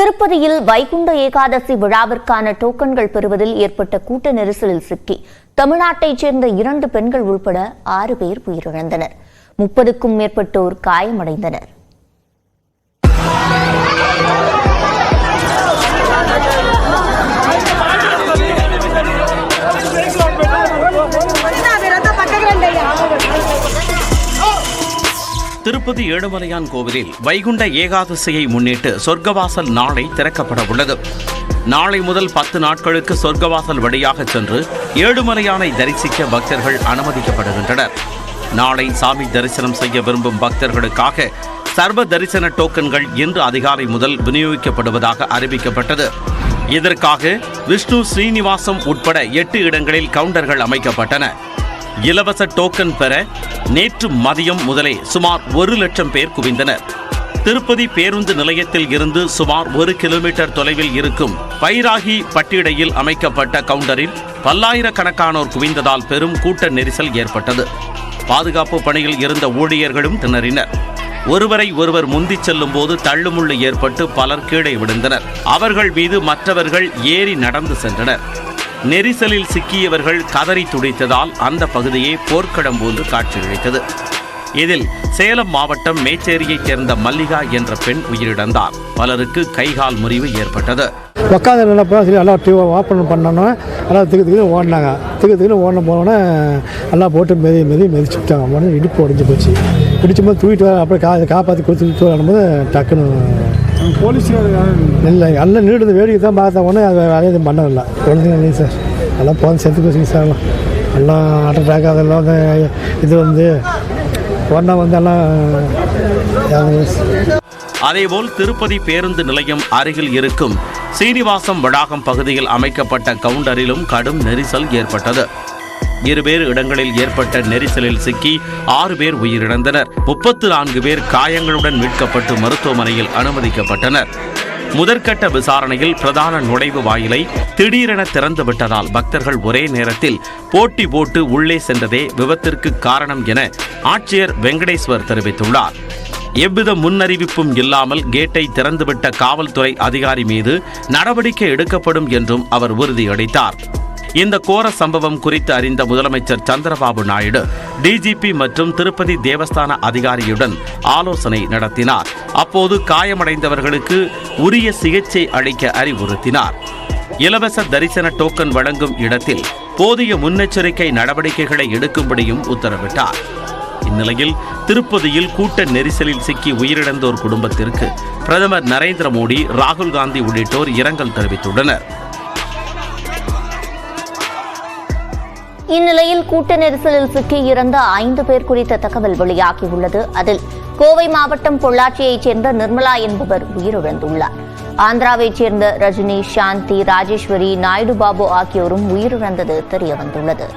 திருப்பதியில் வைகுண்ட ஏகாதசி விழாவிற்கான டோக்கன்கள் பெறுவதில் ஏற்பட்ட கூட்ட நெரிசலில் சிக்கி தமிழ்நாட்டைச் சேர்ந்த 2 பெண்கள் உள்பட 6 பேர் உயிரிழந்தனர். 30க்கும் மேற்பட்டோர் காயமடைந்தனர். திருப்பதி ஏழுமலையான் கோவிலில் வைகுண்ட ஏகாதசியை முன்னிட்டு சொர்க்கவாசல் நாளை திறக்கப்பட உள்ளது. நாளை முதல் 10 நாட்களுக்கு சொர்க்கவாசல் வழியாக சென்று ஏழுமலையானை தரிசிக்க பக்தர்கள் அனுமதிக்கப்படுகின்றனர். நாளை சாமி தரிசனம் செய்ய விரும்பும் பக்தர்களுக்காக சர்வ தரிசன டோக்கன்கள் இன்று அதிகாலை முதல் விநியோகிக்கப்படுவதாக அறிவிக்கப்பட்டது. இதற்காக விஷ்ணு ஸ்ரீனிவாசம் உட்பட 8 இடங்களில் கவுண்டர்கள் அமைக்கப்பட்டன. இலவச டோக்கன் பெற நேற்று மதியம் முதலே சுமார் 1 லட்சம் பேர் குவிந்தனர். திருப்பதி பேருந்து நிலையத்தில் இருந்து சுமார் 1 கிலோமீட்டர் தொலைவில் இருக்கும் பைராகி பட்டிடையில் அமைக்கப்பட்ட கவுண்டரில் பல்லாயிரக்கணக்கானோர் குவிந்ததால் பெரும் கூட்ட நெரிசல் ஏற்பட்டது. பாதுகாப்பு பணியில் இருந்த ஊழியர்களும் திணறினர். ஒருவரை ஒருவர் முந்திச் செல்லும் போது தள்ளுமுள்ளு ஏற்பட்டு பலர் கீழே விழுந்தனர். அவர்கள் மீது மற்றவர்கள் ஏறி நடந்து சென்றனர். நெரிசலில் சிக்கியவர்கள் கதறி துடித்ததால் அந்த பகுதியே போர்க்களம் போன்று காட்சியளித்தது. இதில் சேலம் மாவட்டம் மேச்சேரியைச் சேர்ந்த மல்லிகா என்ற பெண் உயிரிழந்தார். பலருக்கு கைகால் முறிவு ஏற்பட்டது. உட்காந்து எல்லாம் ஓப்பன் பண்ணணும், எல்லாம் திக்கு ஓடினாங்க. திக்கு ஓடின போனோன்னே எல்லாம் போட்டு மிதிச்சுட்டாங்க. உடனே இடுப்பு உடஞ்சி போச்சு. பிடிச்சும்போது தூக்கிட்டு அப்புறம் காப்பாற்றி கொடுத்து வரும்போது டக்குன்னு போலீஸ் இல்லை எல்லாம் நீடுது வேடிக்கை தான் பார்த்த உடனே அது வேலையை எதுவும் பண்ணதில்லை. குழந்தைங்க இல்லைங்க சார், எல்லாம் போன செத்து போச்சுங்க சார். எல்லாம் ஹார்ட் அட்டாக் அதெல்லாம் இது உடனே எல்லாம். அதேபோல் திருப்பதி பேருந்து நிலையம் அருகில் இருக்கும் சீனிவாசம் வளாகம் பகுதியில் அமைக்கப்பட்ட கவுண்டரிலும் கடும் நெரிசல் ஏற்பட்டது. 2 இடங்களில் ஏற்பட்ட நெரிசலில் சிக்கி 6 பேர் உயிரிழந்தனர். 34 பேர் காயங்களுடன் மீட்கப்பட்டு மருத்துவமனையில் அனுமதிக்கப்பட்டனர். முதற்கட்ட விசாரணையில் பிரதான நுழைவு வாயிலை திடீரென திறந்து விட்டதால் பக்தர்கள் ஒரே நேரத்தில் போட்டி போட்டு உள்ளே சென்றதே விபத்திற்கு காரணம் என ஆட்சியர் வெங்கடேஸ்வர் தெரிவித்துள்ளார். எவ்வித முன்னறிவிப்பும் இல்லாமல் கேட்டை திறந்துவிட்ட காவல்துறை அதிகாரி மீது நடவடிக்கை எடுக்கப்படும் என்றும் அவர் உறுதியளித்தார். இந்த கோர சம்பவம் குறித்து அறிந்த முதலமைச்சர் சந்திரபாபு நாயுடு டிஜிபி மற்றும் திருப்பதி தேவஸ்தான அதிகாரியுடன் ஆலோசனை நடத்தினார். அப்போது காயமடைந்தவர்களுக்கு உரிய சிகிச்சை அளிக்க அறிவுறுத்தினார். இலவச தரிசன டோக்கன் வழங்கும் இடத்தில் போதிய முன்னெச்சரிக்கை நடவடிக்கைகளை எடுக்கும்படியும் உத்தரவிட்டார். இந்நிலையில் திருப்பதியில் கூட்ட நெரிசலில் சிக்கி உயிரிழந்தோர் குடும்பத்திற்கு பிரதமர் நரேந்திர மோடி, ராகுல் காந்தி உள்ளிட்டோர் இரங்கல் தெரிவித்துள்ளனர். இந்நிலையில் கூட்ட நெரிசலில் சிக்கி இறந்த 5 பேர் குறித்த தகவல் வெளியாகியுள்ளது. அதில் கோவை மாவட்டம் பொள்ளாச்சியைச் சேர்ந்த நிர்மலா என்பவர் உயிரிழந்துள்ளார். ஆந்திராவைச் சேர்ந்த ரஜினி, சாந்தி, ராஜேஸ்வரி, நாயுடு பாபு ஆகியோரும் உயிரிழந்தது தெரியவந்துள்ளது.